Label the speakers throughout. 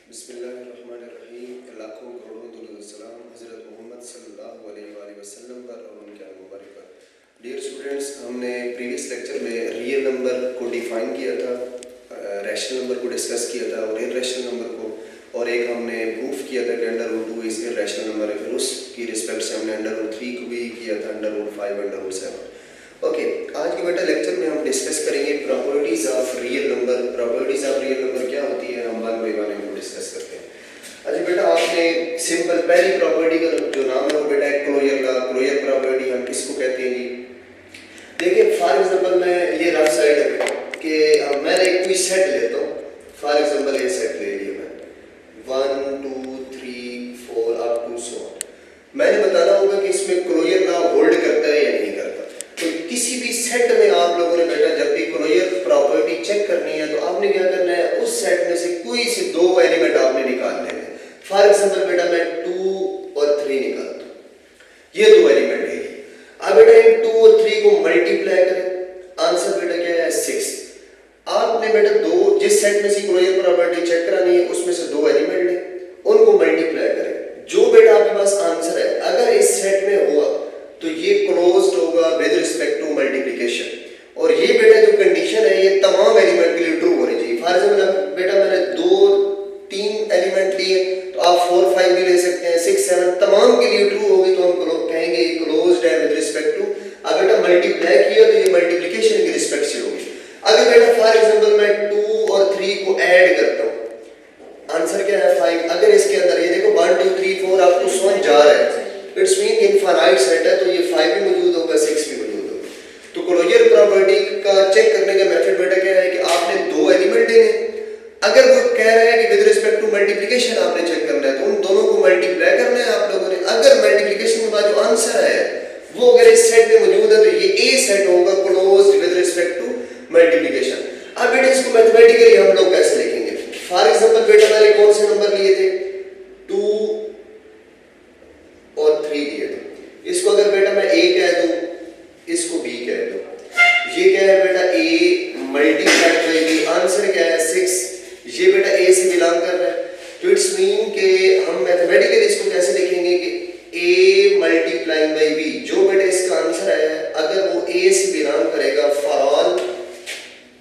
Speaker 1: बिस्मिल्लाहिर्रहमानिर्रहीम। लाखों करोड़ों दुरूद सलाम हज़रत मोहम्मद सल्लल्लाहु अलैहि वसल्लम पर और उनके आल मुबारक पर। डियर स्टूडेंट्स, हमने प्रीवियस लेक्चर में रियल नंबर को डिफ़ाइन किया था, रैशनल नंबर को डिस्कस किया था और इर्रेशनल नंबर को, और एक हमने प्रूफ किया था कि √2 इस इर्रेशनल नंबर है। फिर उसकी रिस्पेक्ट से हमने √3 को भी किया था, √5, √7। ओके, आज के बेटा लेक्चर में हम डिस्कस करेंगे properties of real number. Properties of real number क्या होती है, हम वन बाय वन इनको डिस्कस करते हैं। अच्छा बेटा, आपने सिंपल पहली प्रॉपर्टी का जो नाम है वो बेटा है क्लोजर लॉ। क्लोजर प्रॉपर्टी हम किसको कहते हैं जी? देखिए, फॉर एग्जांपल मैं ये रफ साइड है कि मैं एक कोई सेट लेता हूँ। फॉर एग्जांपल ये सेट ले लिया मैं 1 2 3 4 अप टू सो। मैंने बताना होगा कि इसमें क्लोजर लॉ होल्ड करता है या नहीं करता। तो किसी भी सेट में आप लोगों ने बेटा जब भी क्लोजर प्रॉपर्टी चेक करनी है तो आपने क्या करना है, उस सेट में से कोई से दो एलिमेंट आपने निकालने हैं। फॉर एग्जांपल बेटा मैं 2 और 3 निकालता हूँ, ये दो एलिमेंट है। अब बेटा इन 2 और 3 को मल्टीप्लाई करें, आंसर बेटा क्या है 6। आपने बेटा दो जिस सेट में से क्लोजर प्रॉपर्टी चेक करानी है उसमें से दो एलिमेंट है, उनको मल्टीप्लाई करें। जो बेटा आपके पास आंसर है अगर इस सेट में हुआ तो ये क्लोज्ड होगा विद रिस्पेक्ट टू मल्टीप्लिकेशन। और ये बेटा जो कंडीशन है ये तमाम एलिमेंट के लिए ट्रू होनी चाहिए। फॉर एग्जांपल बेटा मैंने 2 3 एलिमेंट लिए तो आप 4 5 भी ले सकते हैं, 6 7 तमाम के लिए ट्रू होगी तो हम कहेंगे ये क्लोज्ड है विद रिस्पेक्ट टू। अब बेटा मल्टीप्लाई किया तो ये मल्टीप्लिकेशन की रिस्पेक्ट से होगी। अगर बेटा फॉर एग्जांपल मैं 2 और 3 को ऐड करता हूँ, आंसर क्या है 5। अगर इसके अंदर ये देखो 1 2 3 4 अप टू 7 जा रहा है, इट्स मीन इनफाइनाइट सेट है, तो ये 5 भी मौजूद होगा 6 भी मौजूद होगा। तो क्लोजर प्रॉपर्टी का चेक करने का मेथड बेटा क्या है कि आपने दो एलिमेंट लेने, अगर वो कह रहा है कि विद रिस्पेक्ट टू मल्टीप्लिकेशन आपने चेक करना है तो उन दोनों को मल्टीप्लाई करना है आप लोगों ने। अगर मल्टीप्लिकेशन के बाद जो आंसर है वो अगर इस सेट में मौजूद है तो ये ए सेट होगा closed with respect to multiplication. अब बेटा इसको मैथमेटिकली हम लोग कैसे लिखेंगे? फॉर एग्जांपल बेटा मैंने कौन से नंबर लिए थे, 2 और 3 दिए थे। इसको अगर बेटा मैं a कह दूं, इसको b कह दूं, ये क्या है बेटा a multiplied bye b, answer क्या है 6। ये बेटा a से बिलोंग कर रहा है, तो इट्स मीन कि हम मैथमेटिकली इसको कैसे लिखेंगे कि a मल्टीप्लाइंग बाय b, जो बेटा इसका आंसर है अगर वो a से बिलोंग करेगा for all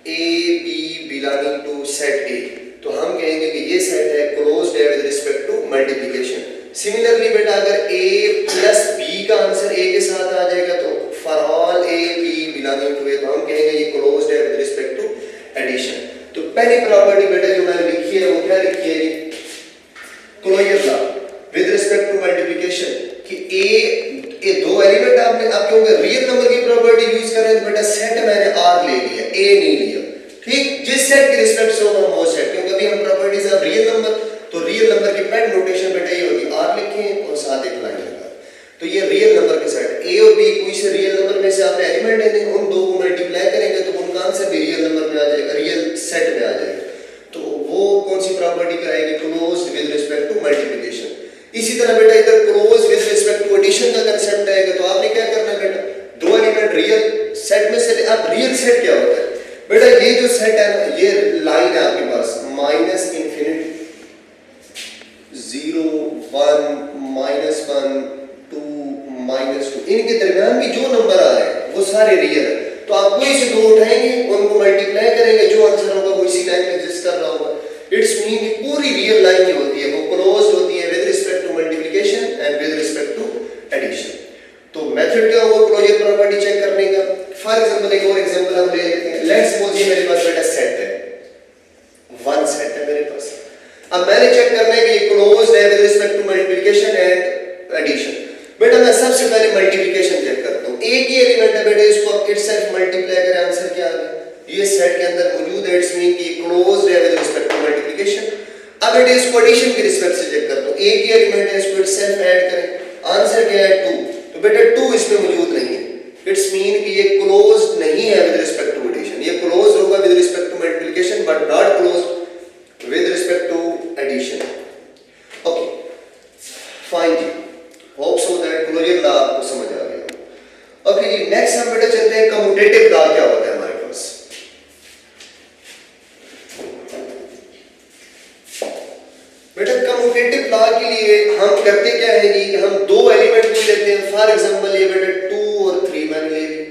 Speaker 1: a b belonging to set a, तो हम कहेंगे कि ये सेट है क्लोज्ड है with respect to multiplication. Similarly बेटा अगर a प्लस b का आंसर a के साथ आ जाएगा तो for all a b belonging to a, तो हम कहेंगे ये क्लोज्ड है विद रिस्पेक्ट टू एडिशन। तो पहली प्रॉपर्टी बेटा जो मैंने लिखी है वो क्या लिखी है, closure law with respect to multiplication कि a दो एलिमेंट आपने, आप क्योंकि रियल नंबर की प्रॉपर्टी यूज कर रहे हैं तो बेटा सेट मैंने r ले लिया, a नहीं लिया, ठीक। जिस सेट की रिस्पेक्ट से होगा वो सेट, क्योंकि अभी हम प्रॉपर्टीज ऑफ रियल नंबर, तो रियल नंबर की पेन नोटेशन बेटा ये होगी r लिखें और साथ एक लाइन लगा, तो ये रियल नंबर के सेट a और b कोई से रियल नंबर में से आपने एलिमेंट लेने, उन दो को मल्टीप्लाई करेंगे तो उनका आंसर भी रियल नंबर में आ जाएगा, रियल सेट में आ जाएगा। तो वो कौन सी प्रॉपर्टी कराएगी, closed with respect to multiplication. इसी तरह बेटा इधर closed with respect to addition का कांसेप्ट आएगा, तो आपने क्या करना है बेटा, दो एलिमेंट रियल सेट में से, अब रियल सेट क्या होता है बेटा, ये जो सेट है ना, ये लाइन है आपके पास माइनस इंफिनिटी 0 1 -1 2 -2, इनके दरमियान भी जो नंबर आ रहे हैं वो सारे रियल है। तो आप कोई से दो उठाएंगे, उनको मल्टीप्लाई करेंगे, जो आंसर होगा वो इसी लाइन में एग्जिस्ट कर रहा होगा। इट्स मीन कि पूरी रियल लाइन जो होती है वो क्लोज्ड होती है with respect to multiplication and with respect to addition. तो मेथड क्या होगा क्लोजर प्रॉपर्टी चेक करने का? फॉर एग्जांपल एक और एग्जांपल हम ले लेते हैं। लेट्स सपोज ये मेरे पास बेटा सेट है, वन सेट है मेरे पास। अब मैंने चेक करना है कि ये क्लोज्ड है with respect to multiplication and addition. बेटा मैं सबसे पहले मल्टीप्लिकेशन चेक करता हूं, एक ही एलिमेंट है बेटा, इसको आप इटसेल्फ मल्टीप्लाई करें, आंसर क्या आ गया, ये सेट के अंदर मौजूद है, इट्स मीन कि क्लोज्ड है विद रिस्पेक्ट टू मल्टीप्लिकेशन। अब बेटा इसको एडिशन की रिस्पेक्ट से चेक करता हूं, एक ही एलिमेंट है, इसको इटसेल्फ ऐड करें, आंसर क्या है 2, तो बेटा 2 इसमें मौजूद नहीं है, इट्स मीन कि ये क्लोज्ड नहीं है विद रिस्पेक्ट टू एडिशन। ये क्लोज्ड होगा with respect to multiplication but not closed with respect to addition. Okay fine जी, hope so that closure law आपको समझ आ गया। ओके जी, नेक्स्ट हम बेटा चलते हैं कम्यूटेटिव लॉ क्या होता है हमारे पास। बेटा कम्यूटेटिव लॉ के लिए हम करते क्या है जी कि हम दो एलिमेंट को लेते हैं। फॉर एग्जांपल ये बेटा 2 और 3 मैंने ले ली,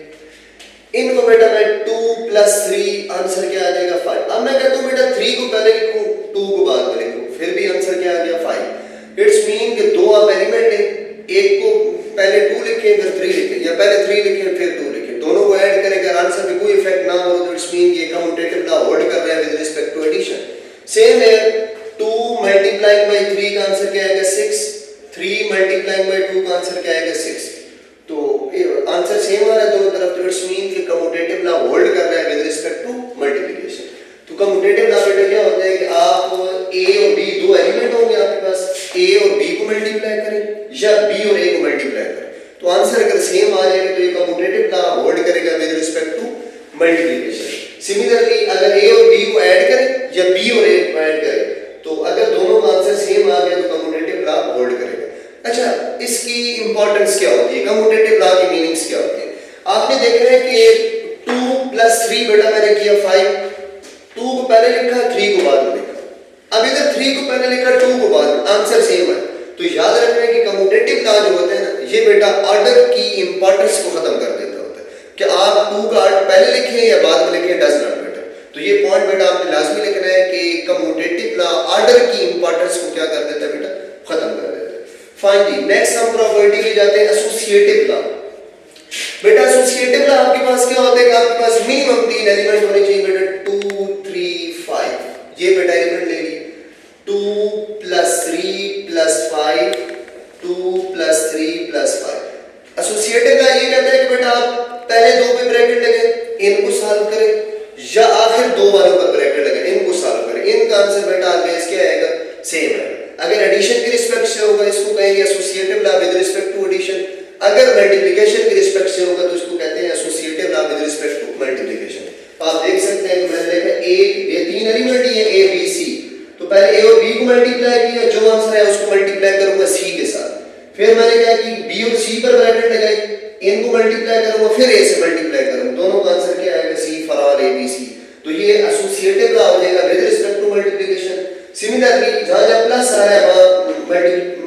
Speaker 1: इनको बेटा मैं 2 + 3 आंसर क्या आ जाएगा 5। अब मैं कहता हूँ बेटा 3 को पहले लिखूं 2 को बाद में लिखूं, फिर भी आंसर क्या आ गया 5। इट्स मीन कि दो आप एलिमेंट हैं, एक को पहले 2 लिखें फिर 3 लिखें, या पहले 3 लिखें फिर 2 लिखें, दोनों को ऐड करें अगर आंसर में कोई इफेक्ट ना हो तो इट्स मीन ये कम्यूटेटिव लॉ होल्ड कर रहा है with respect to addition. Same है 2 मल्टीप्लाइंग बाय 3 का आंसर क्या आएगा 6, 3 मल्टीप्लाइंग बाय 2 का आंसर क्या आएगा 6। तो आंसर सेम आ रहा है दोनों तरफ, तो इट्स मीन कि कम्यूटेटिव लॉ होल्ड कर रहा है विद रिस्पेक्ट टू मल्टीप्लिकेशन। तो कम्यूटेटिव लॉ बेटा क्या होता है कि आप a और b दो एलिमेंट होंगे आपके पास, a और b को मल्टीप्लाई करें या b और a को मल्टीप्लाई करें, तो आंसर अगर सेम आ जाएगा तो ये कम्यूटेटिव लॉ होल्ड करेगा with respect to multiplication. Similarly अगर a और b को ऐड करें या b और a को ऐड करें, तो अगर दोनों का आंसर सेम आ गया तो कम्यूटेटिव लॉ होल्ड करेगा। अच्छा, इसकी इंपॉर्टेंस क्या होती है, कम्यूटेटिव लॉ की मीनिंग्स क्या होती है? आपने देखा है कि 2 + 3 बेटा मैंने किया 5, 2 को पहले लिखा 3 को बाद में लिखा, अब इधर 3 को पहले लिखा 2 को बाद में, आंसर सेम है। तो याद रखना कि कम्यूटेटिव लॉ जो होते हैं ना, ये बेटा ऑर्डर की इंपॉर्टेंस को खत्म कर देता होता है कि आप 2 का ऑर्डर पहले लिखें या बाद में लिखें, डज नॉट मैटर। तो ये पॉइंट बेटा आपने लाजमी लिखना है कि कम्यूटेटिव लॉ ऑर्डर की इंपॉर्टेंस को क्या कर देता है बेटा, खत्म कर देता है। फाइन जी, नेक्स्ट हम प्रॉपर्टी पे जाते हैं एसोसिएटिव लॉ। बेटा एसोसिएटिव लॉ आपके पास क्या होता है कि आपके पास मिनिमम 3 एलिमेंट होने चाहिए बेटा, 2 3 5। ये बेटा एलिमेंट ले ली 2 + 3 + 5, 2 + 3 + 5। एसोसिएटिव लॉ ये कहता है कि बेटा आप पहले दो पे ब्रैकेट लगे, इनको सॉल्व करें, या आखिर दो वालों पर ब्रैकेट लगे, इनको सॉल्व करें, इनका आंसर बेटा ऑलवेज क्या आएगा, सेम है। अगर एडिशन की रिस्पेक्ट से होगा इसको कहेंगे associative law with respect to addition, अगर मल्टीप्लिकेशन की रिस्पेक्ट से होगा तो इसको कहते हैं associative law with respect to multiplication. आप देख सकते हैं कि मैंने लिखा ये 3 एलिमेंट ही है a b c, तो पहले a और b को मल्टीप्लाई किया, जो आंसर है उसको मल्टीप्लाई करूंगा c के साथ, फिर मैंने क्या कि b और c पर ब्रैकेट लगाई, इनको मल्टीप्लाई करूंगा, फिर a से मल्टीप्लाई करूंगा, दोनों का आंसर क्या आएगा c for all a b c। तो ये एसोसिएटिव लॉ हो जाएगा with respect to multiplication. Similarly जहां जहां प्लस आ रहा है वहां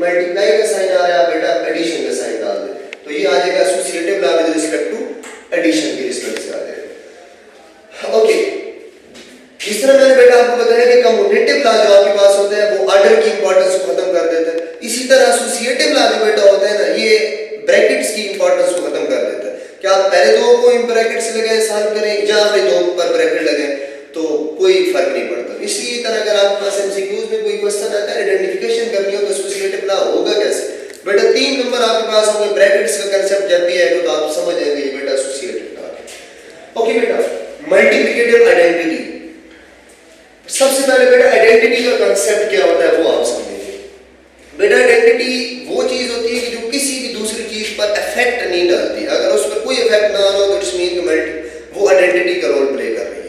Speaker 1: मल्टीप्लाई का साइन आ रहा है, बेटा एडिशन का साइन डाल दे, तो ये आ जाएगा associative law with respect to addition की रिस्पेक्ट से आ जाएगा। ओके, इस तरह मैंने बेटा आपको बताया कि कम्यूटेटिव लॉ जो आपके पास होता है वो ऑर्डर की इंपॉर्टेंस को खत्म कर देता है। इसी तरह एसोसिएटिव लॉ जो बेटा होता है ना, ये ब्रैकेट्स की इंपॉर्टेंस को खत्म कर देता है। क्या आप पहले दो को इन ब्रैकेट्स लगाए सॉल्व करें या फिर दो पर ब्रैकेट लगाए तो कोई फर्क नहीं पड़ता। इसी तरह अगर आपके पास एमसीक्यूज में कोई क्वेश्चन आता है आइडेंटिफिकेशन करनी हो तो एसोसिएटिव लॉ होगा कैसे, बेटा 3 नंबर आपके पास होंगे, ब्रैकेट्स का कांसेप्ट जब भी आएगा तो आप समझ जाएंगे ये बेटा एसोसिएटिव लॉ है। ओके बेटा, मल्टीप्लिकेटिव आइडेंटिटी। सबसे पहले बेटा आइडेंटिटी का कांसेप्ट क्या होता है वो आप समझिए। बेटा आइडेंटिटी वो चीज होती है कि जो किसी भी दूसरी चीज पर इफेक्ट नहीं डालती, अगर उस पर कोई इफेक्ट ना हो तो इट्स मीन वो आइडेंटिटी का रोल प्ले कर रही है।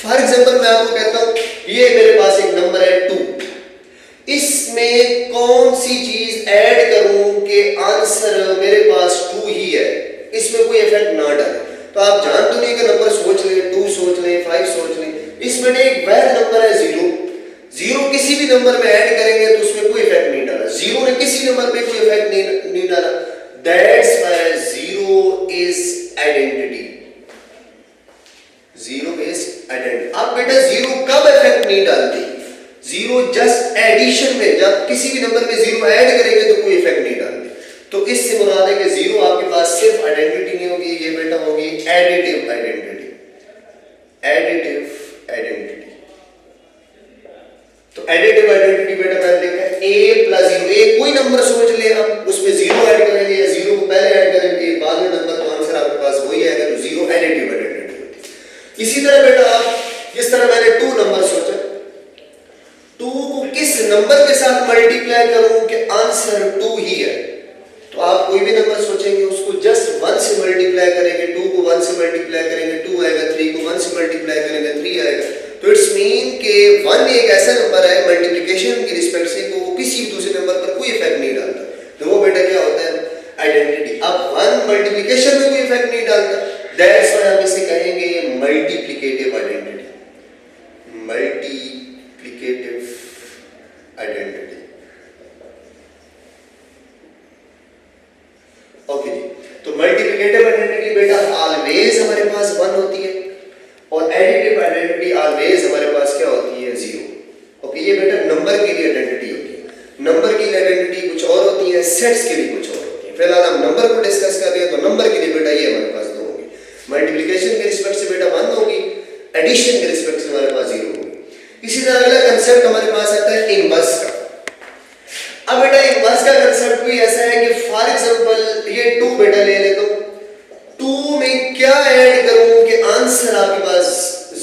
Speaker 1: फॉर एग्जांपल मैं आपको कहता हूं ये मेरे पास एक नंबर है 2, इसमें कौन सी चीज ऐड करूं कि आंसर मेरे पास 2 ही है, इसमें कोई इफेक्ट ना डाले। तो आप जान दुनिया का नंबर सोच लें, 2 सोच लें, 5 सोच लें, इसमें एक वैध नंबर है 0, 0 किसी भी नंबर में ऐड करेंगे तो उसमें कोई इफेक्ट नहीं डाला, 0 ने किसी नंबर में कोई इफेक्ट नहीं डाला, that's why 0 is identity. 0 is identity. अब बेटा 0 कब इफेक्ट नहीं डालती, 0 जस्ट एडिशन में, जब किसी भी नंबर में 0 ऐड करेंगे तो कोई इफेक्ट नहीं डालती। तो इससे मुराद है कि 0 आपके पास सिर्फ आइडेंटिटी नहीं होगी, ये बेटा होगी एडिटिव आइडेंटिटी। एडिटिव आइडेंटिटी, तो एडिटिव आइडेंटिटी बेटा मैंने लिखा है a + 0, a कोई नंबर सोच ले हम, उसमें 0 ऐड करेंगे या 0 को पहले ऐड करेंगे बाद में नंबर, तो आंसर आपके पास वही आएगा, तो 0 एडिटिव आइडेंटिटी होती है। इसी तरह बेटा आप जिस तरह मैंने 2 नंबर सोचा, 2 को किस नंबर के साथ मल्टीप्लाई करूं कि आंसर 2 ही है, तो आप कोई भी नंबर सोचेंगे उसको जस्ट 1 से मल्टीप्लाई करेंगे, 2 को 1 से मल्टीप्लाई करेंगे 2 आएगा, 3 को 1 से मल्टीप्लाई करेंगे 3 आएगा। तो इट्स मीन के 1 एक ऐसा नंबर है मल्टीप्लिकेशन की रिस्पेक्ट से कि वो किसी भी दूसरे नंबर पर कोई इफेक्ट नहीं डालता, तो वो बेटा क्या होता है आइडेंटिटी। अब 1 मल्टीप्लिकेशन में कोई इफेक्ट नहीं डालता, दैट्स व्हाई हम इसे कहेंगे मल्टीप्लिकेटिव आइडेंटिटी। Multiplicative identity. ये बेटा नंबर के लिए आइडेंटिटी होती है। नंबर की आइडेंटिटी कुछ और होती है, सेट्स के लिए कुछ और होती है। फिलहाल हम नंबर को डिस्कस कर रहे हैं, तो नंबर के लिए बेटा ये हमारे पास 2 होंगे, मल्टीप्लिकेशन के रिस्पेक्ट से बेटा 1 होगी, एडिशन के रिस्पेक्ट से हमारे पास 0 होगी। इसी तरह अगला कंसेप्ट हमारे पास आता है इनवर्स का। अब बेटा इनवर्स का कंसेप्ट भी ऐसा है कि फॉर एग्जांपल ये 2 बेटा ले ले, तो 2 में क्या ऐड करूं कि आंसर आपके पास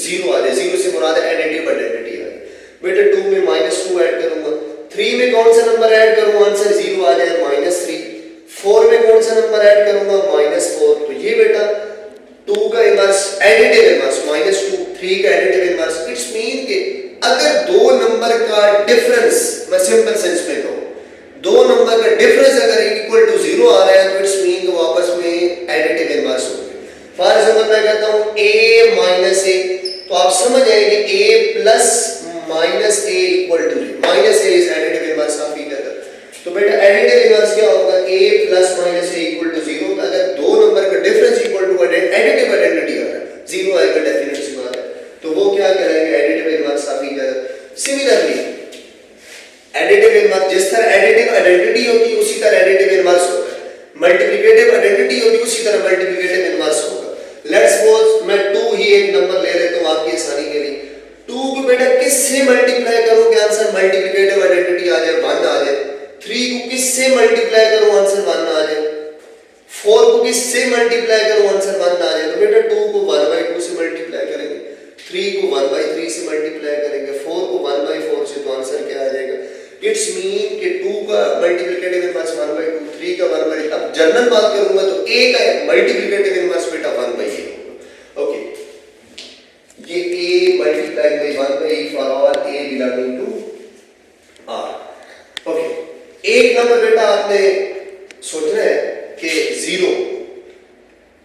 Speaker 1: 0 आ जाए। 0 से मुराद है एडिटिव आइडेंटिटी है बेटा। 2 में -2 ऐड करूंगा, 3 में कौन सा नंबर ऐड करूं आंसर 0 आ जाए -3, 4 में कौन सा नंबर ऐड करूंगा -4। तो ये बेटा 2 का इनवर्स एडिटिव इनवर्स -2, 3 का एडिटिव इनवर्स। इट्स मीन कि अगर 2 नंबर का डिफरेंस, मैं सिंपल सेंस में कहूं, 2 नंबर का डिफरेंस अगर इक्वल टू 0 आ रहा है तो इट्स मीन कि वो आपस में एडिटिव इनवर्स होंगे। फॉर एग्जांपल मैं कहता हूं a माइनस a, तो आप समझ जाएंगे a plus minus a equal to minus a is additive inverse of each other. तो बेटा एडिटिव इनवर्स क्या होगा, a plus minus a equal to 0। अगर 2 नंबर का difference equal to additive identity आ रहा है, 0 आएगा डेफिनेट सी बात है, तो वो क्या करेंगे additive inverse of each other. Similarly additive inverse, जिस तरह एडिटिव आइडेंटिटी होती है उसी तरह एडिटिव इनवर्स होता है, मल्टीप्लिकेटिव आइडेंटिटी होती है उसी तरह मल्टीप्लिकेटिव इनवर्स होगा। लेट्स सपोज मैं 2 ही एक नंबर ले लेता हूं आपकी आसानी के लिए। 2 को बेटा किससे मल्टीप्लाई करूं कि आंसर मल्टीप्लिकेटिव आइडेंटिटी आ जाए, 1 आ जाए। 3 को किससे मल्टीप्लाई करूं आंसर 1 आ जाए। 4 को किससे मल्टीप्लाई करूं आंसर 1 आ जाए। तो बेटा 2 को 1/2 से मल्टीप्लाई करेंगे, 3 को 1/3 से मल्टीप्लाई करेंगे, 4 को 1/4 से, तो आंसर क्या आ जाएगा। इट्स मीन कि 2 का मल्टीप्लिकेटिव इनवर्स 1/2, 3 का 1/8। अब जनरल बात करूंगा तो a का मल्टीप्लिकेटिव इनवर्स बेटा 1/a होगा। ओके, ये a multiplied by 1/a for all a belonging to r। Okay, एक नंबर बेटा आपने सोचना है कि 0,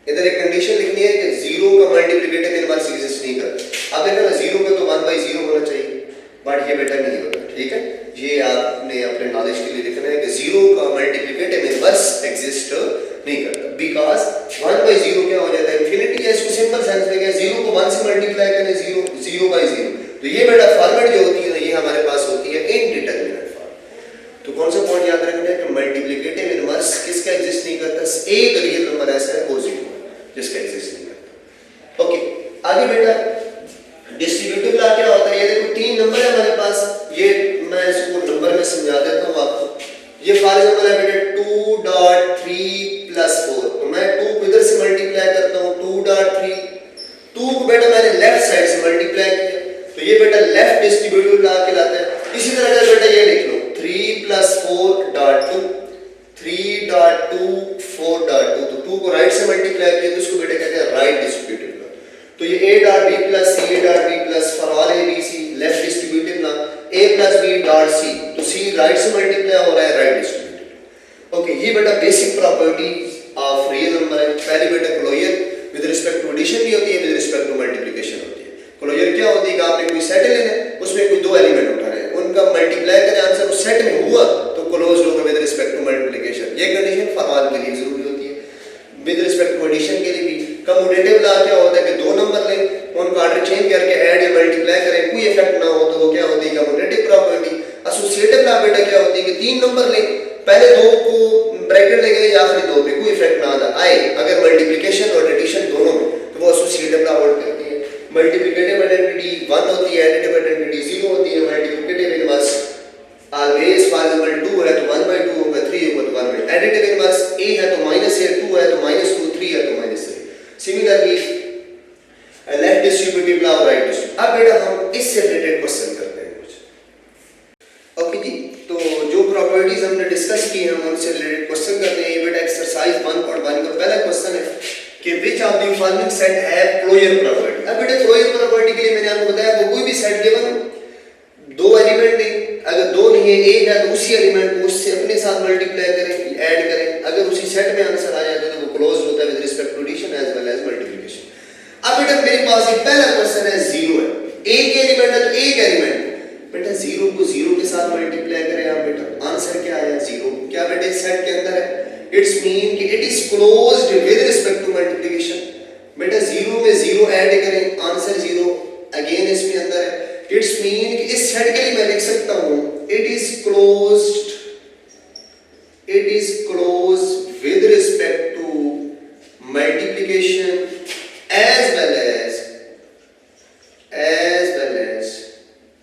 Speaker 1: इधर एक कंडीशन लिखनी है कि 0 का मल्टीप्लिकेटिव इनवर्स एग्जिस्ट नहीं करता। अब देखो ना 0 का तो 1/0 होना चाहिए, बट ये बेटा नहीं होता। ठीक है, ये आपने अपने नॉलेज के लिए लिखना है कि 0 का मल्टीप्लिकेटिव इनवर्स एग्जिस्ट नहीं करता, बिकॉज़ 1/0 क्या हो जाता है इंफिनिटी है। इसको सिंपल सेंस में क्या, 0 को 1 से मल्टीप्लाई करें 0/0। तो ये बेटा फॉर्मेट जो होती है ये हमारे पास होती है इनडिटरमिनेट फॉर्म। तो कौन सा पॉइंट याद रखना है कि मल्टीप्लिकेटिव इनवर्स किसका एग्जिस्ट नहीं करता, एक रियल नंबर ऐसा है वो 0 जिसका एग्जिस्ट नहीं करता। ओके, आगे बेटा डिस्ट्रीब्यूटिव लॉ क्या होता है। ये देखो 3 नंबर है हमारे पास, ये मैं इसको नंबर में समझा देता हूं आपको। ये फॉर एग्जांपल है बेटा 2.3 + 4, तो मैं 2 को इधर से मल्टीप्लाई करता हूं 2.3, 2 को बेटा मैंने लेफ्ट साइड से मल्टीप्लाई किया, तो ये बेटा लेफ्ट डिस्ट्रीब्यूटिव लॉ कहलाता है। इसी तरह अगर बेटा ये लिख लो 3 + 4.2, 3.2 4.2, तो 2 को राइट से मल्टीप्लाई किया तो इसको बेटा कहते हैं राइट डिस्ट्रीब्यूटिव लॉ। तो ये a.b + c.b for all a b c left distributive law, a + b.c, तो c राइट से मल्टीप्लाई हो रहा है राइट डिस्ट्रीब्यूटिव। ओके, ये बेटा basic properties of real number है। पहली बेटा closure with respect to addition भी होती है, विद रिस्पेक्ट टू मल्टीप्लिकेशन होती है। क्लोजर क्या होती है कि आपने कोई सेट लेना है, उसमें कोई 2 एलिमेंट उठाने हैं, उनका मल्टीप्लाई करें आंसर उस सेट में हुआ तो क्लोज होगा विद रिस्पेक्ट टू मल्टीप्लिकेशन। ये कंडीशन फॉर ऑल के लिए जरूरी होती है। विद रिस्पेक्ट टू एडिशन के लिए भी कम्यूटेटिव लॉ क्या होता है कि 2 नंबर लें, उनका ऑर्डर चेंज करके ऐड या मल्टीप्लाई करें, कोई इफेक्ट ना हो, तो वो क्या होती है कम्यूटेटिव प्रॉपर्टी। एसोसिएटिव लॉ बेटा क्या होती है कि 3 नंबर लें, पहले 2 को ब्रैकेट लगे या आखिरी 2 पे कोई इफेक्ट ना आए अगर मल्टीप्लिकेशन और एडिशन दोनों में, तो वो एसोसिएटिव लॉ होल्ड करती है। मल्टीप्लिकेटिव आइडेंटिटी 1 होती है, एडिटिव आइडेंटिटी 0 होती है। Multiplicative inverse always for example 2 है तो 1/2 होगा, 3 होगा तो 1/2। एडिटिव इनवर्स a है तो -a, 2 है तो -2, 3 है तो -3। सिमिलरली लेफ्ट डिस्ट्रीब्यूटिव लॉ और राइट डिस्ट्रीब्यूटिव। अब बेटा हम इससे रिलेटेड क्वेश्चन करते हैं कुछ। ओके जी, तो जो प्रॉपर्टीज हमने डिस्कस की हैं हम उनसे रिलेटेड क्वेश्चन करते हैं। ये बेटा एक्सरसाइज 1.1 का पहला क्वेश्चन है कि which of the following set have closure property. अब बेटा क्लोजर प्रॉपर्टी के लिए मैंने आपको बताया वो कोई भी सेट गिवन 2 एलिमेंट है, अगर 2 नहीं है 1 है तो उसी एलिमेंट को उससे अपने साथ मल्टीप्लाई करें, ऐड करें, अगर उसी सेट में आंसर आ जाता है तो वो क्लोज होता है with respect to addition as well as multiplication. अब बेटा मेरे पास एक पहला क्वेश्चन है 0 है, एक एलिमेंट है तो एक एलिमेंट बेटा 0 को 0 के साथ मल्टीप्लाई करें आप बेटा आंसर क्या आया 0। क्या बेटा इस सेट के अंदर है, इट्स मीन कि it is closed with respect to multiplication. बेटा 0 में 0 ऐड करें आंसर 0 अगेन इसमें अंदर है। इट्स मीन कि इस सेट के लिए मैं लिख सकता it is closed with respect to multiplication as well as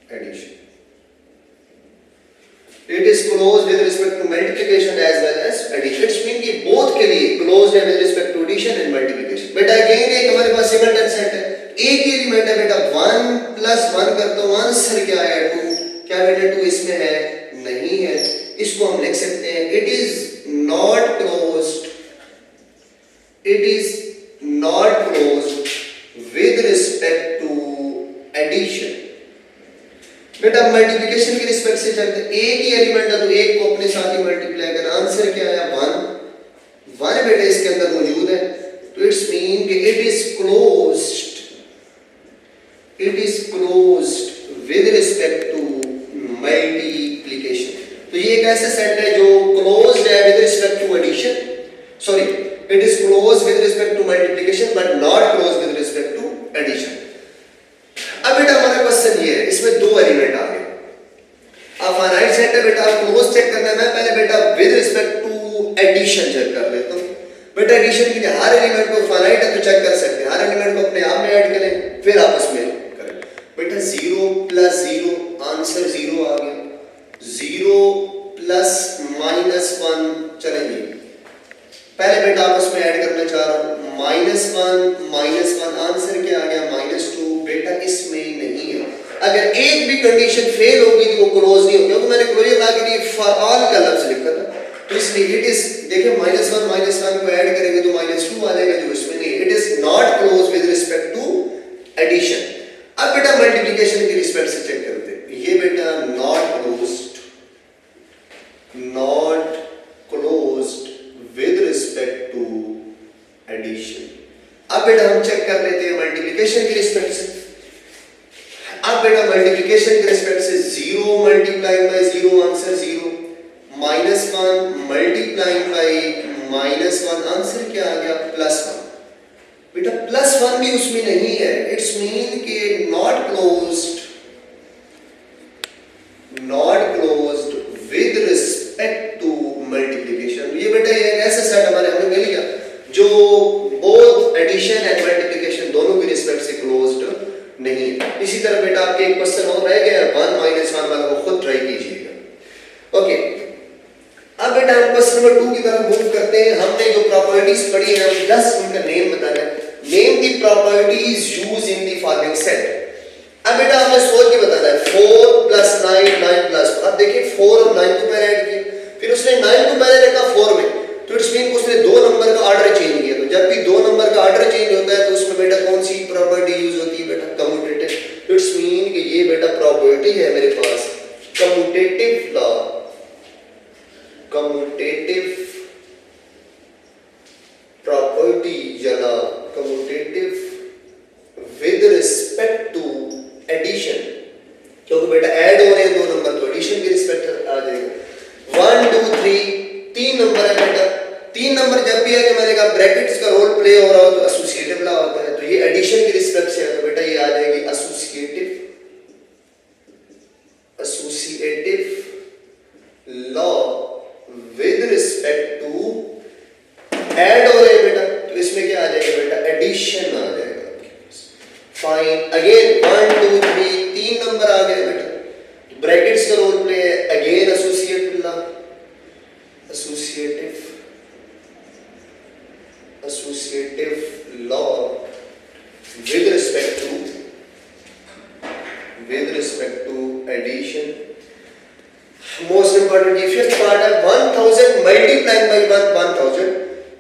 Speaker 1: addition. It is closed with respect to multiplication as well as addition. It means कि both के लिए closed है with respect to addition and multiplication. बेटा again एक हमारे पास singleton set है, एक ही element है बेटा, 1 + 1 करता हूँ, आंसर क्या है 2. क्या बेटा 2 इसमें है? नहीं है. इसको हम लिख सकते हैं it is not closed with respect to addition. बेटा मल्टीप्लिकेशन के रिस्पेक्ट से चलते, एक ही एलिमेंट है तो एक को अपने साथ ही मल्टीप्लाई कर, आंसर क्या आया 1 बेटा इसके अंदर मौजूद है. तो इट्स मीन कि it is closed with respect to multiplication. तो ये एक ऐसा सेट है जो क्लोज्ड है with respect to addition, sorry it is closed with respect to multiplication but not closed with respect to addition. अब बेटा हमारा क्वेश्चन ये है, इसमें दो एलिमेंट आ गए. अब फाइनाइट सेट है बेटा, क्लोज चेक करना है. मैं पहले बेटा with respect to addition check कर लेता हूं. बेटा एडिशन के लिए हर एलिमेंट को फाइनाइट है तो चेक कर सकते हैं, हर एलिमेंट को अपने आप में ऐड करें फिर आपस में करें. बेटा 0 + 0 आंसर 0 आ गया. 0 + -1 चलेंगे. पहले बेटा आपस में ऐड करना चाह रहा हूं. -1 आंसर क्या आ गया -2. बेटा इसमें नहीं है. अगर एक भी कंडीशन फेल होगी तो वो क्लोज नहीं होगी, क्योंकि मैंने क्लोजर ला के लिए फॉर ऑल का लफ्ज लिखा था. तो इसलिए इट इज, देखिए -1 को ऐड करेंगे तो -2 आ जाएगा जो इसमें नहीं. It is not close with respect to addition. अब बेटा मल्टीप्लिकेशन के रिस्पेक्ट से चेक करते हैं. ये बेटा not closed with respect to addition. अब बेटा हम चेक कर लेते हैं मल्टीप्लिकेशन के रिस्पेक्ट से. अब बेटा मल्टीप्लिकेशन के रिस्पेक्ट से 0 × 0 आंसर 0, -1 × -1 आंसर क्या आ गया +1. बेटा +1 भी उसमें नहीं है. इट्स मीन कि not closed with respect to multiplication. ये बेटा ये ऐसा सेट हमारे हमें मिल गया जो बोथ एडिशन एंड मल्टीप्लिकेशन दोनों के रिस्पेक्ट से क्लोज्ड नहीं है. इसी तरह बेटा आपके एक क्वेश्चन और रह गया 1 - 1 वाला, को खुद ट्राई कीजिएगा. ओके, अब बेटा हम क्वेश्चन नंबर 2 की तरफ मूव करते हैं. हमने जो प्रॉपर्टीज पढ़ी है हम जस्ट उनका नेम बताना है. Name the properties used in the following set. अब बेटा हमें सोच के बताना है 4 + 9 9 + 4. अब देखिए 4 और 9 को पहले ऐड किया, फिर उसने 9 को पहले रखा 4 में, तो इट्स मीन उसने 2 नंबर का ऑर्डर चेंज किया. तो जब भी 2 नंबर का ऑर्डर चेंज होता है तो उसमें बेटा कौन सी प्रॉपर्टी यूज होती है बेटा? कम्यूटेटिव. इट्स मीन कि ये बेटा प्रॉपर्टी है मेरे पास कम्यूटेटिव लॉ, कम्यूटेटिव प्रॉपर्टी या commutative with respect to addition. क्योंकि बेटा ऐड हो रहे हैं 2 नंबर तो एडिशन के रिस्पेक्ट आ जाएगा. 1 2 3 3 नंबर है बेटा. 3 नंबर जब भी है कि मैंने कहा ब्रैकेट्स का रोल प्ले हो रहा हो तो एसोसिएटिव लॉ होता है. तो ये एडिशन के रिस्पेक्ट से है तो बेटा ये आ जाएगी associative law with respect to add हो रहे हैं बेटा, तो इसमें क्या आ जाएगा बेटा? एडिशन आ जाएगा. फाइन. अगेन 1 2 3 3 नंबर आ गए बेटा. ब्रैकेट्स का रोल प्ले है. Again associative law with respect to addition. Most important ये fifth part है 1000 multiplying by 1000.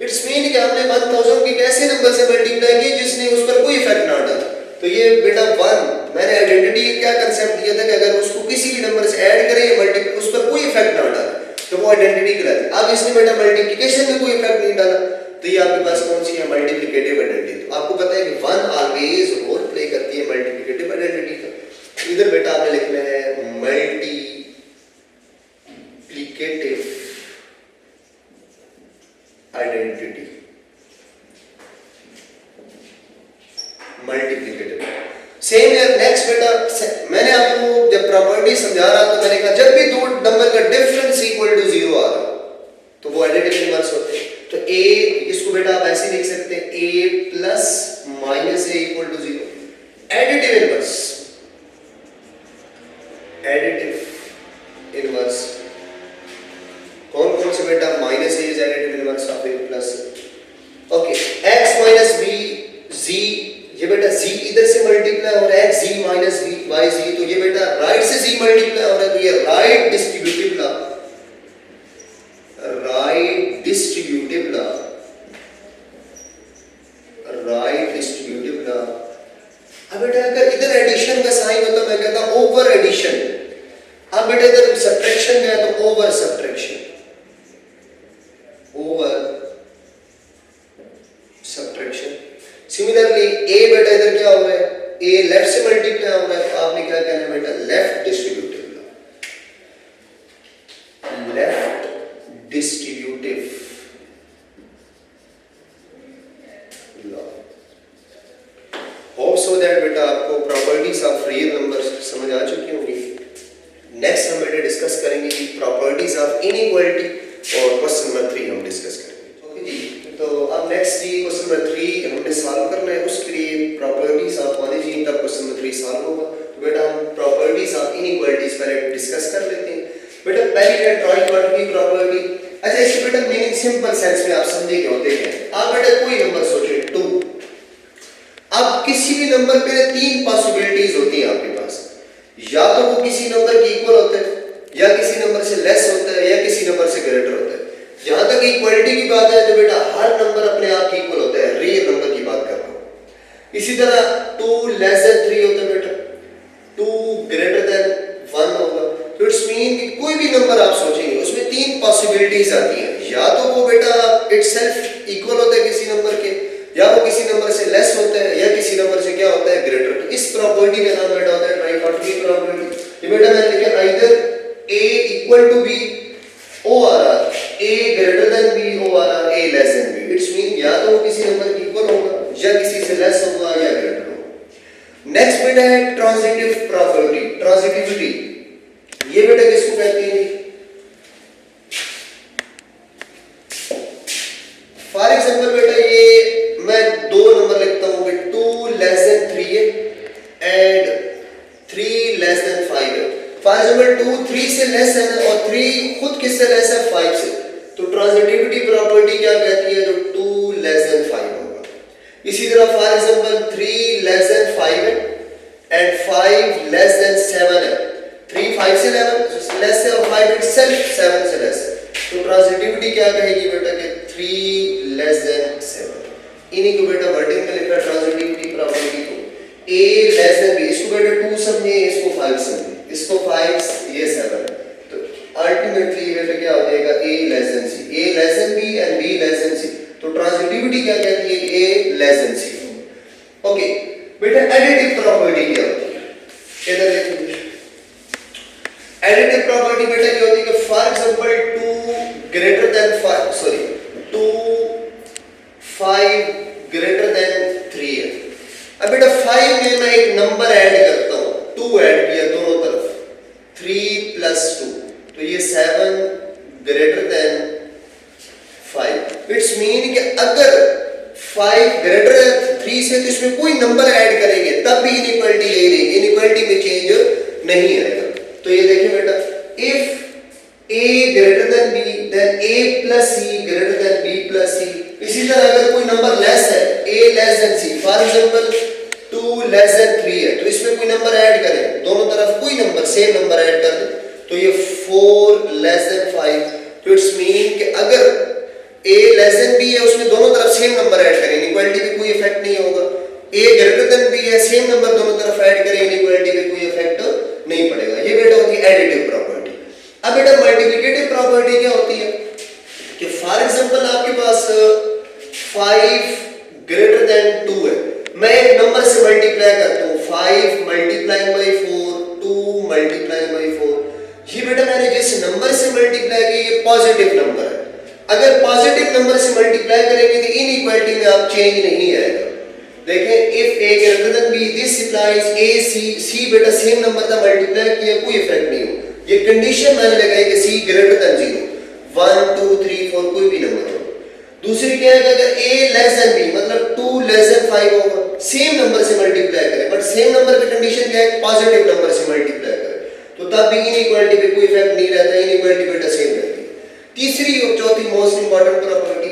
Speaker 1: It's mean कि हमने 1000 की कैसे नंबर से मल्टीप्लाई की जिसने उस पर कोई इफेक्ट ना डाला. तो ये बेटा 1 मैंने आइडेंटिटी क्या कंसेप्ट दिया था कि अगर उसको किसी भी नंबर से ऐड करें या मल्टीप्लाई उस पर कोई इफेक्ट ना डाले तो वो आइडेंटिटी कहलाती है. अब इसने बेटा मल्टीप्लिकेशन में कोई इफेक्ट नहीं डाला तो ये आपके पास कौन सी है? Multiplicative identity. तो आपको पता है कि 1 ऑलवेज रोल प्ले करती है मल्टीप्लिकेटिव आइडेंटिटी का. इधर बेटा आपने लिखना है मल्टीप्लिकेटिव आइडेंटिटी. मल्टीप्लिकेटिव सेम है. नेक्स्ट बेटा मैंने आपको जब प्रॉपर्टी वही समझा रहा तो मैंने कहा जब भी दो नंबर का डिफरेंस इक्वल टू 0 आ रहा तो वो एडिटिव इनवर्स होते हैं। तो a, इसको बेटा आप ऐसे लिख सकते हैं a plus minus a equal to 0, additive inverse, additive inverse कौन कौन से बेटा, minus a is additive inverse of a plus, okay, x minus b z, ये बेटा z इधर से मल्टीप्लाई हो रहा है, x z minus b y z, तो ये बेटा राइट से z मल्टीप्लाई हो रहा है, तो ये right distributive law, right distributive law, right distributive law. अब बेटा अगर इधर एडिशन का साइन होता मैं कहता ओवर एडिशन, अब बेटा इधर सब्ट्रैक्शन में है तो over subtraction, over subtraction. Similarly a बेटा इधर क्या हो रहा है, a लेफ्ट से मल्टीप्लाई हो रहा है, तो आपने क्या कहना है बेटा, left distributive law, left distributive law. Hope so that बेटा आपको प्रॉपर्टीज ऑफ रियल नंबर्स समझ आ चुकी होंगी। नेक्स्ट हम बेटा डिस्कस करेंगे प्रॉपर्टीज ऑफ इनइक्वालिटी और क्वेश्चन नंबर 3 हम डिस्कस करेंगे। ओके जी, तो अब नेक्स्ट जी क्वेश्चन नंबर 3 हमने सॉल्व करना है, उसके लिए प्रॉपर्टीज ऑफ मान लीजिए तब क्वेश्चन नंबर 3 सॉल्व होगा। तो बेटा हम प्रॉपर्टीज ऑफ इनइक्वालिटीज पहले डिस्कस कर लेते हैं। बेटा पहली है ट्राई क्वाड्रेटिक की प्रॉपर्टी। अच्छा इसके बेटा मीनिंग सिंपल सेंस में आप समझे क्या होते हैं। आप बेटा कोई नंबर सोचिए 2, अब किसी भी नंबर पे 3 पॉसिबिलिटीज होती हैं आपके पास, या तो वो किसी नंबर के इक्वल होता है, या किसी नंबर से लेस होता है, या किसी नंबर से ग्रेटर होता है। जहां तक इक्वालिटी की बात है तो बेटा हर नंबर अपने आप इक्वल होता है, रियल नंबर की बात कर रहा हूं। इसी तरह 2 लेस देन 3 होता है बेटा, 2 ग्रेटर देन 1 होगा। तो इट्स मीन कि कोई भी नंबर आप सोचेंगे उसमें 3 पॉसिबिलिटीज आती हैं, या तो वो बेटा इटसेल्फ इक्वल होता है किसी नंबर के, या वो किसी नंबर से लेस होता है, या किसी नंबर से क्या होता है, ग्रेटर। तो इस प्रॉपर्टी का नाम बेटा होता है ट्राई क्वाड्रेटिक प्रॉपर्टी। ये बेटा मैंने लिखा either a equal to b or a greater than b or a less than b। It's mean या तो वो किसी नंबर के इक्वल होगा, या किसी से लेस होगा, या ग्रेटर होगा। नेक्स्ट बेटा है ट्रांजिटिव प्रॉपर्टी, ट्रांजिटिविटी। ये बेटा किसको कहते हैं? फॉर एग्जांपल बेटा ये मैं 2 नंबर लिखता हूं कि 2 लेस देन 3 है एंड 3 लेस देन 5 है। फॉर एग्जांपल 2 3 से लेस है और 3 खुद किससे लेस है, 5 से। तो ट्रांजिटिविटी प्रॉपर्टी क्या कहती है, जो 2 लेस देन 5 होगा। इसी तरह फॉर एग्जांपल 3 लेस देन 5 है एंड 5 लेस देन 7 है। 3 5 से लेस है और 5 इटसेल्फ 7 से लेस है। तो ट्रांजिटिविटी क्या कहेगी बेटा कि 3 लेस देन 7। इन्हीं को बेटा वर्डिंग में लिखा ट्रांजिटिविटी प्रॉपर्टी को। a लेस देन b, इसको बेटा 2 समझे, इसको 5 समझे, इसको 5 ये 7 है। तो अल्टीमेटली बेटा क्या हो जाएगा, a less than c, a less than b and b less than c। तो ट्रांजिटिविटी क्या कहती है, a less than c। Okay बेटा एडिटिव प्रॉपर्टी क्या होती है, इधर देखिए। एडिटिव प्रॉपर्टी बेटा क्या होती है कि for example 2 greater than 5 sorry 2 5 greater than 3 है। अब बेटा 5 में मैं एक नंबर ऐड करता हूं, 2 ऐड किया दोनों तरफ, 3 प्लस 2, तो ये 7 ग्रेटर देन 5। इट्स मीन कि अगर 5 ग्रेटर देन 3 से तो इसमें कोई नंबर ऐड करेंगे तब भी इनइक्वालिटी यही रहेगी, इनइक्वालिटी में चेंज नहीं आएगा। तो ये देखिए बेटा if a greater than b then a plus c greater than b plus c। इसी तरह अगर कोई नंबर लेस है, a less than c, for example 2 less than 3 है, तो इसमें कोई नंबर ऐड करें, दोनों तरफ कोई नंबर सेम नंबर ऐड कर दें, तो ये 4 less than 5। तो इट्स मीन कि अगर a less than b है उसमें दोनों तरफ सेम नंबर ऐड करें, इनइक्वालिटी पे कोई इफेक्ट नहीं होगा। a greater than b है, सेम नंबर दोनों तरफ ऐड करें, इनइक्वालिटी पे कोई इफेक्ट नहीं पड़ेगा। ये बेटा होती है एडिटिव प्रॉपर्टी। अब बेटा मल्टीप्लिकेटिव प्रॉपर्टी क्या होती है कि फॉर एग्जांपल आपके पास 5 ग्रेटर देन 2 है, मैं एक नंबर से मल्टीप्लाई करता हूं, 5 मल्टीप्लाइंग बाय 4, 2 मल्टीप्लाइंग बाय 4। ये बेटा मैंने जिस नंबर से मल्टीप्लाई किया ये पॉजिटिव नंबर है। अगर पॉजिटिव नंबर से मल्टीप्लाई करेंगे तो इनइक्वालिटी में आप चेंज नहीं आएगा। देखें if A greater than B this implies A C बेटा सेम नंबर का मल्टीप्लाई किया कोई इफेक्ट नहीं हो। ये कंडीशन मैंने लगाई कि सी ग्रेटर देन 0 1 2 3 4 कोई भी नंबर हो। दूसरी क्या है कि अगर a लेस देन b मतलब 2 लेस देन 5 होगा सेम नंबर से मल्टीप्लाई करें, बट सेम नंबर की कंडीशन क्या है पॉजिटिव नंबर से मल्टीप्लाई करें, तो तब भी इनइक्वालिटी पे कोई इफेक्ट नहीं रहता, इनइक्वालिटी बेटा सेम रहती है। तीसरी और चौथी मोस्ट इंपॉर्टेंट प्रॉपर्टी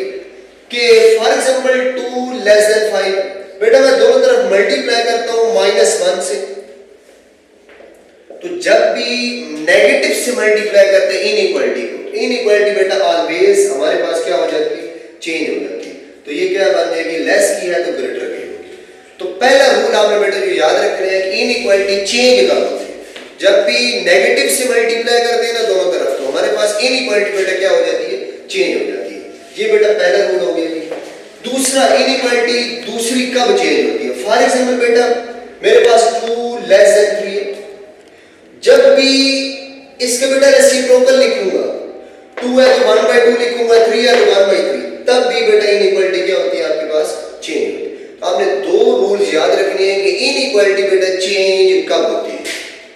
Speaker 1: कि फॉर एग्जांपल 2 लेस देन 5 बेटा मैं दोनों तरफ मल्टीप्लाई करता हूं -1 से, तो जब भी नेगेटिव से मल्टीप्लाई करते हैं इनइक्वालिटी को, इनइक्वालिटी बेटा ऑलवेज हमारे पास क्या हो जाती है चेंज हो जाती है। तो ये क्या बन जाएगी लेस की है तो ग्रेटर की होगी। तो पहला रूल आपने बेटा जो याद रखना है कि इनइक्वालिटी चेंज कब होती है, जब भी नेगेटिव से मल्टीप्लाई करते हैं ना दोनों तरफ, तो हमारे पास इनइक्वालिटी बेटा क्या हो जाती है चेंज हो जाती है। ये बेटा पहला रूल हो गया। दूसरा इनइक्वालिटी दूसरी कब चेंज होती है, फॉर एग्जांपल बेटा मेरे पास 2 लेस देन 3 है, जब भी इसका बेटा रेसिप्रोकल लिखूंगा 2 है तो 1/2 लिखूंगा, 3 है तो 1/3, तब भी बेटा इनइक्वालिटी क्या होती है आपके पास चेंज होती है। तो आपने दो रूल्स याद रखने हैं कि इनइक्वालिटी बेटा चेंज कब होती है,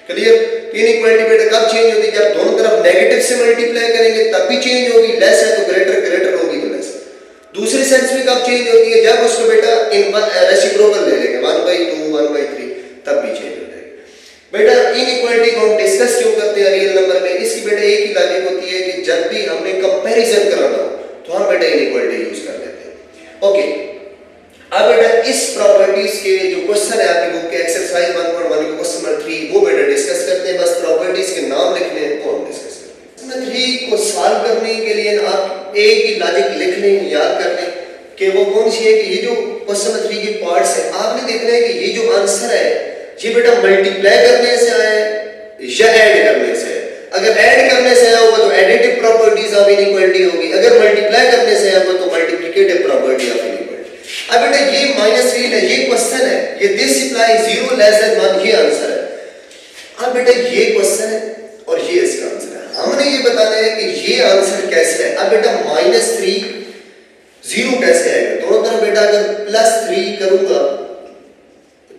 Speaker 1: क्लियर। इनइक्वालिटी बेटा कब चेंज होती है, जब दोनों तरफ नेगेटिव से मल्टीप्लाई करेंगे तब भी चेंज होगी, लेस है तो ग्रेटर, ग्रेटर होगी तो लेस। दूसरे सेंस में कब चेंज होती है, जब उसको बेटा इन रेसिप्रोकल ले लेंगे 1/2 1/3 तब भी चेंज हो जाएगी। बेटा इनइक्वालिटी को हम डिस्कस क्यों करते हैं रियल नंबर में, इसकी बेटा एक ही लॉजिक होती है कि जब भी हमने कंपैरिजन कराना हो तो हम बेटा इनइक्वालिटी यूज कर लेते हैं। ओके, अब बेटा इस प्रॉपर्टीज के जो क्वेश्चन है आपकी बुक के एक्सरसाइज 1.1 के क्वेश्चन नंबर 3 वो बेटा डिस्कस करते हैं। बस प्रॉपर्टीज के नाम लिखने हैं वो हम डिस्कस करते हैं। नंबर 3 को सॉल्व करने के लिए आप एक ही लॉजिक लिख लें, याद कर लें कि वो कौन सी है कि ये जो क्वेश्चन नंबर 3 के पार्ट्स है आपने देखना है कि ये जो आंसर है ये बेटा मल्टीप्लाई करने से आया है या ऐड करने से है। अगर ऐड करने से आया होगा तो एडिटिव प्रॉपर्टीज ऑफ इनइक्वालिटी होगी, अगर मल्टीप्लाई करने से आया होगा तो मल्टीप्लिकेटिव प्रॉपर्टी ऑफ इनइक्वालिटी। अब बेटा ये -3 है, ये क्वेश्चन है, ये दिस इंप्लाई 0 लेस देन 1 ये आंसर है। अब बेटा ये क्वेश्चन है और ये इसका आंसर है, हमने ये बताना है कि ये आंसर कैसे है। अब बेटा -3 0 कैसे आएगा, दोनों तरफ बेटा अगर +3 करूंगा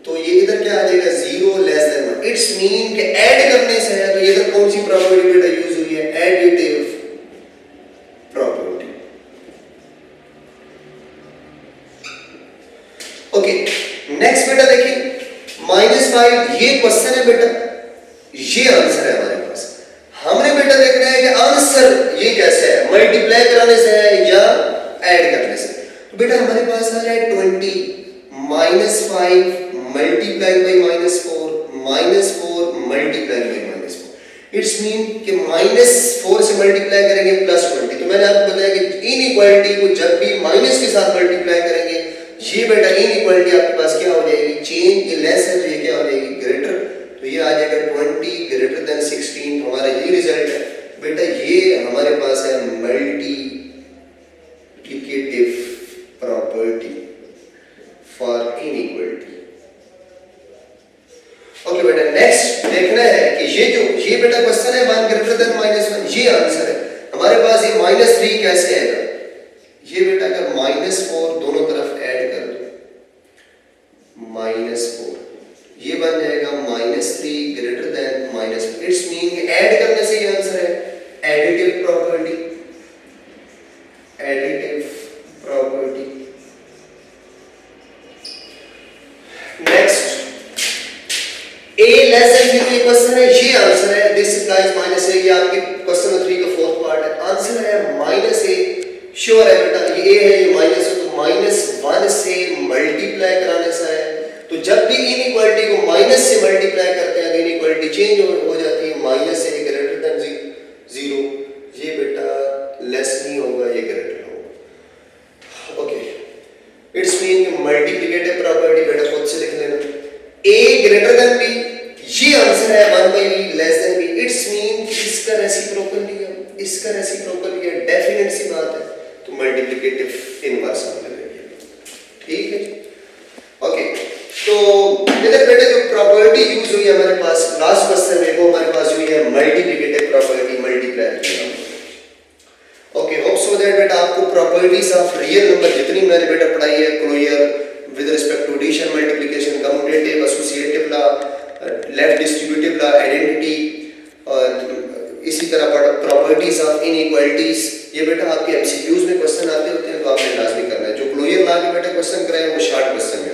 Speaker 1: तो ये इधर क्या आ जाएगा 0 लेस देन 1। इट्स मीन कि ऐड करने से है, तो इधर कौन सी प्रॉपर्टी बेटा यूज हुई है एडिटिव प्रॉपर्टी। ओके नेक्स्ट बेटा देखिए -5 ये क्वेश्चन है बेटा, ये आंसर है हमारे पास। हमने बेटा देखना है कि आंसर ये कैसे है, मल्टीप्लाई कराने से है या ऐड करने से। तो बेटा हमारे पास आ रहा है 20 -5 multiply by -4 -4 multiply by -4। It's mean कि -4 से मल्टीप्लाई करेंगे +20। तो मैंने आपको बताया कि इनइक्वालिटी को जब भी माइनस के साथ मल्टीप्लाई करेंगे ये बेटा इनइक्वालिटी आपके पास क्या हो जाएगी चेंज, ये लेस है तो ये क्या हो जाएगी ग्रेटर, तो ये आ जाएगा 20 ग्रेटर देन 16। हमारा ये रिजल्ट है बेटा, ये हमारे पास है multiplicative property for inequality. Okay बेटा नेक्स्ट देखना है कि ये बेटा क्वेश्चन है 1 ग्रेटर देन -1 ये आंसर है हमारे पास। ये -3 कैसे आएगा, ये बेटा अगर -4 दोनों तरफ ऐड कर दो -4 ये बन जाएगा -3 greater than -4। It's mean add करने से ये आंसर है additive property, additive property. Next a less than 0 ये क्वेश्चन है, ये आंसर है दिस इंप्लाइज -a। ये आपके क्वेश्चन नंबर 3 का फोर्थ पार्ट है, आंसर है -a। श्योर है बेटा ये a है, ये माइनस है, तो -1 से मल्टीप्लाई कराने से है। तो जब भी इनइक्वालिटी को माइनस से मल्टीप्लाई करते हैं तो इनइक्वालिटी चेंज हो जाती है, -a ग्रेटर देन 0। ये बेटा लेस नहीं होगा, ये ग्रेटर होगा। ओके इट्स मीन कि मल्टीप्लिकेटिव प्रॉपर्टी बेटा खुद से लिख लेना, a ग्रेटर देन b ये आंसर है 1/b less than b। It's mean कि इसका रेसिप्रोकल लिया, इसका रेसिप्रोकल लिया, डेफिनेट सी बात है, तो मल्टीप्लिकेटिव इनवर्स हमने ले लिया, ठीक है। ओके तो इधर बेटा जो प्रॉपर्टी यूज हुई है हमारे पास लास्ट क्वेश्चन में वो हमारे पास हुई है multiplicative property, multiply. Okay hope so that बेटा आपको प्रॉपर्टीज ऑफ रियल नंबर जितनी मैंने बेटा पढ़ाई है क्लियर विद रिस्पेक्ट टू क्या पढ़ा, प्रॉपर्टीज ऑफ इनइक्वालिटीज। ये बेटा आपके एमसीक्यूज में क्वेश्चन आते होते हैं तो आपने लाजमी करना है। जो क्लोजर लॉ के बेटा क्वेश्चन कराए वो शॉर्ट क्वेश्चन में